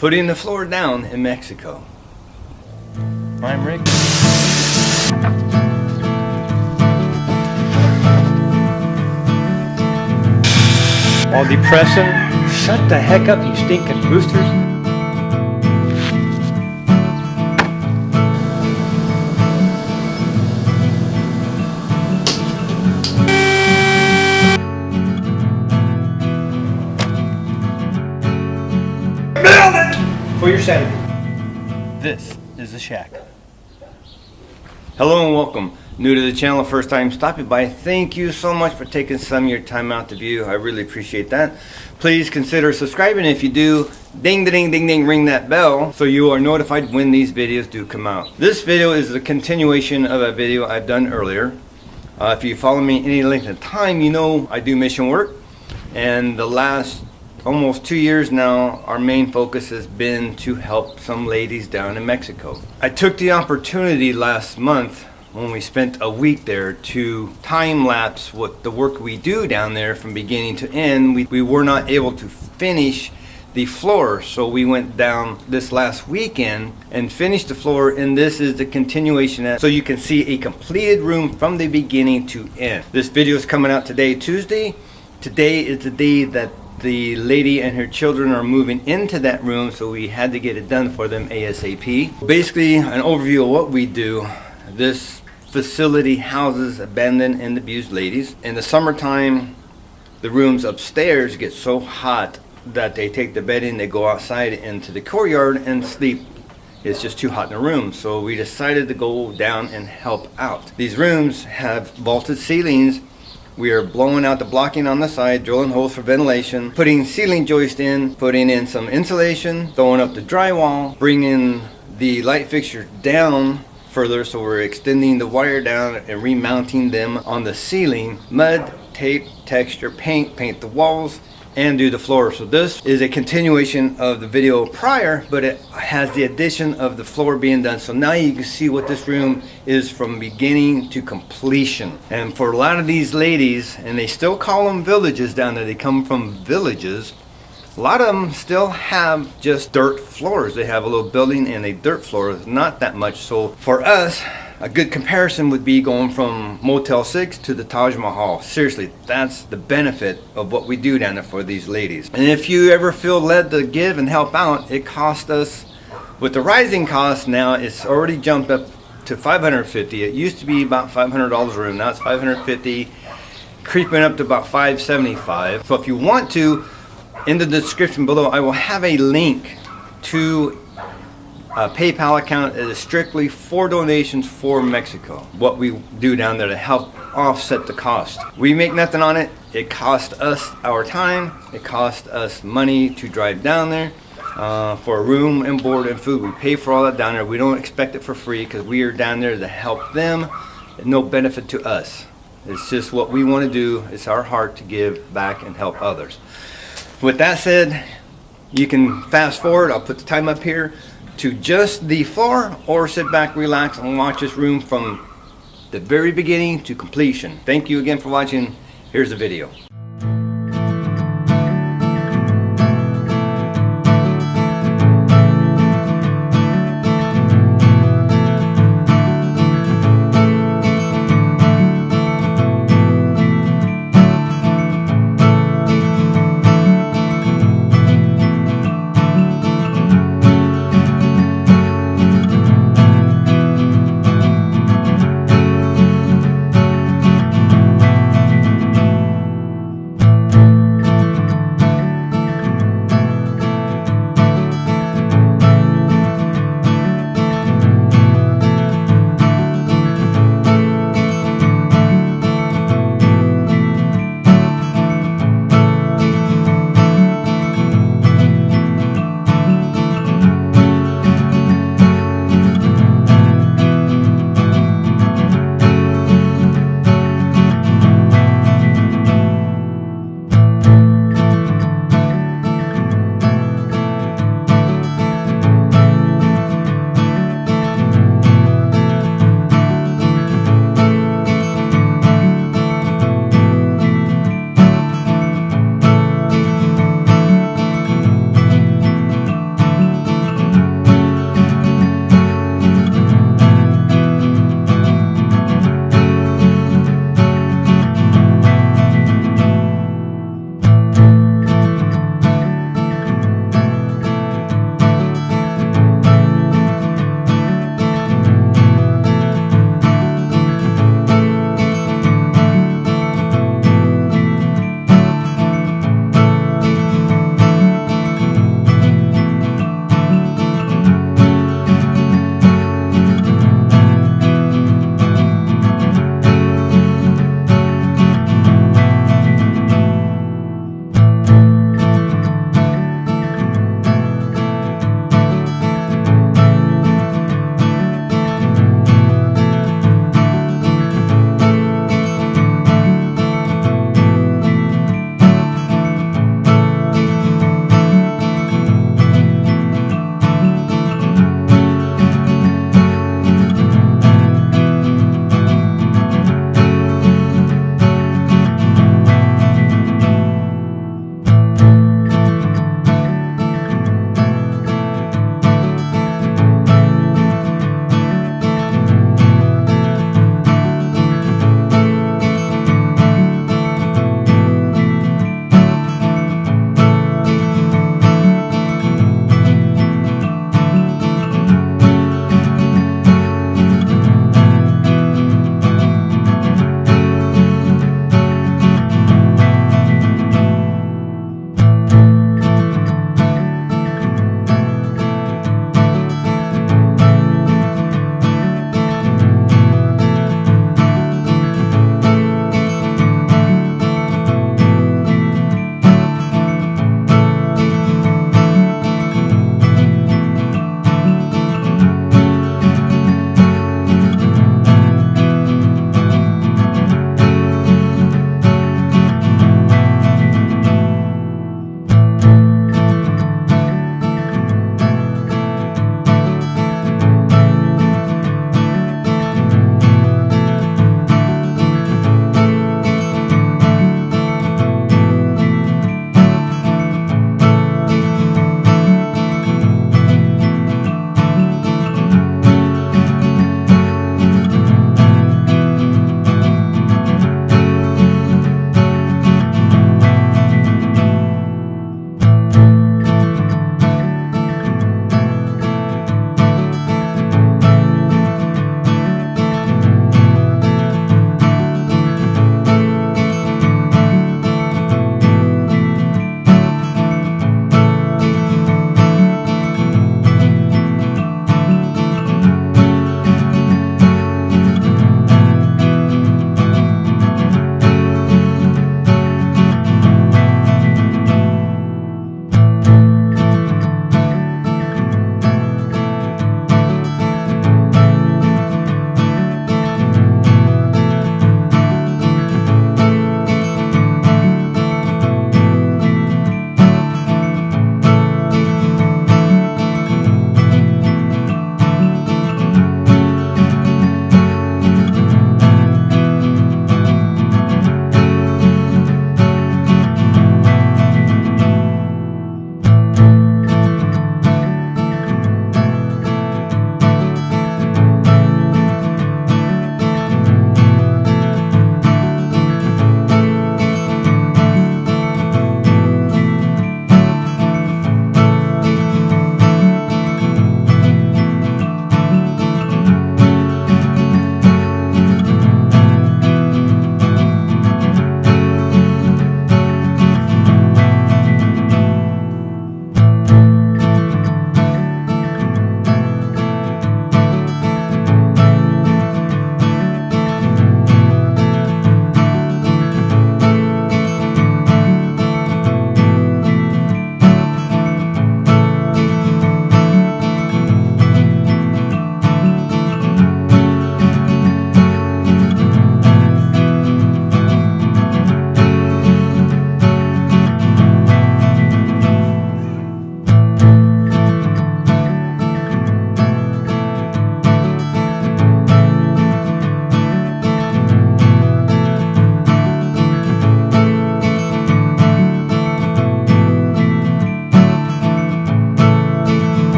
Putting the floor down in Mexico. I'm Rick. While depressing, shut the heck up, you stinking roosters. For your sanity. This is the shack. Hello and welcome. New to the channel, first time stopping by, thank you so much for taking some of your time out to view. I really appreciate that. Please consider subscribing. If you do, ding ding ding ding, ring that bell so you are notified when these videos do come out. This video is a continuation of a video I've done earlier. If you follow me any length of time, you know I do mission work, and the last almost 2 years now, our main focus has been to help some ladies down in Mexico. I took the opportunity last month when we spent a week there to time lapse what the work we do down there from beginning to end. We were not able to finish the floor, so we went down this last weekend and finished the floor, and this is the continuation so you can see a completed room from the beginning to end. This video is coming out today, Tuesday. Today is the day that the lady and her children are moving into that room, so we had to get it done for them ASAP. Basically, an overview of what we do. This facility houses abandoned and abused ladies. In the summertime, the rooms upstairs get so hot that they take the bedding, they go outside into the courtyard and sleep. It's just too hot in the room, so we decided to go down and help out. These rooms have vaulted ceilings. We are blowing out the blocking on the side, drilling holes for ventilation, putting ceiling joist in, putting in some insulation, throwing up the drywall, bringing the light fixtures down further, so we're extending the wire down and remounting them on the ceiling. Mud, tape, texture, paint the walls, and do the floor. So this is a continuation of the video prior, but it has the addition of the floor being done. So now you can see what this room is from beginning to completion. And for a lot of these ladies, and they still call them villages down there, they come from villages, a lot of them still have just dirt floors. They have a little building and a dirt floor, not that much. So for us, a good comparison would be going from Motel 6 to the Taj Mahal. Seriously, that's the benefit of what we do down there for these ladies. And if you ever feel led to give and help out, it cost us, with the rising costs now, it's already jumped up to $550. It used to be about $500 a room. Now it's $550, creeping up to about $575. So if you want to, in the description below, I will have a link to a PayPal account that is strictly for donations for Mexico. What we do down there to help offset the cost. We make nothing on it. It costs us our time. It costs us money to drive down there for room and board and food. We pay for all that down there. We don't expect it for free because we are down there to help them. No benefit to us. It's just what we want to do. It's our heart to give back and help others. With that said, you can fast forward. I'll put the time up here to just the floor, or sit back, relax, and watch this room from the very beginning to completion. Thank you again for watching. Here's the video.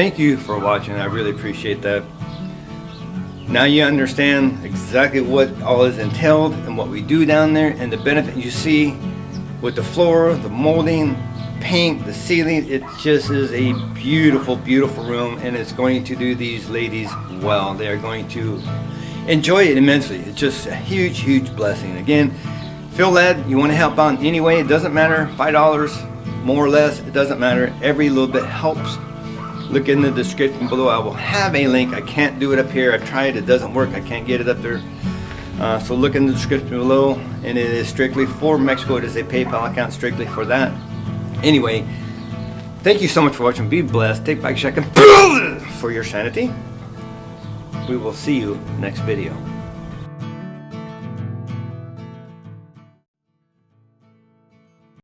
thank you for watching. I really appreciate that. Now you understand exactly what all is entailed and what we do down there, and the benefit you see with the floor, the molding, paint, the ceiling. It just is a beautiful, beautiful room, and it's going to do these ladies well. They are going to enjoy it immensely. It's just a huge, huge blessing. Again, feel led, you want to help out in any way, it doesn't matter, $5 more or less, it doesn't matter. Every little bit helps. Look in the description below. I will have a link. I can't do it up here. I've tried, it doesn't work. I can't get it up there. So look in the description below, and it is strictly for Mexico. It is a PayPal account strictly for that. Anyway, thank you so much for watching. Be blessed. Take back shack and build it for your sanity. We will see you next video.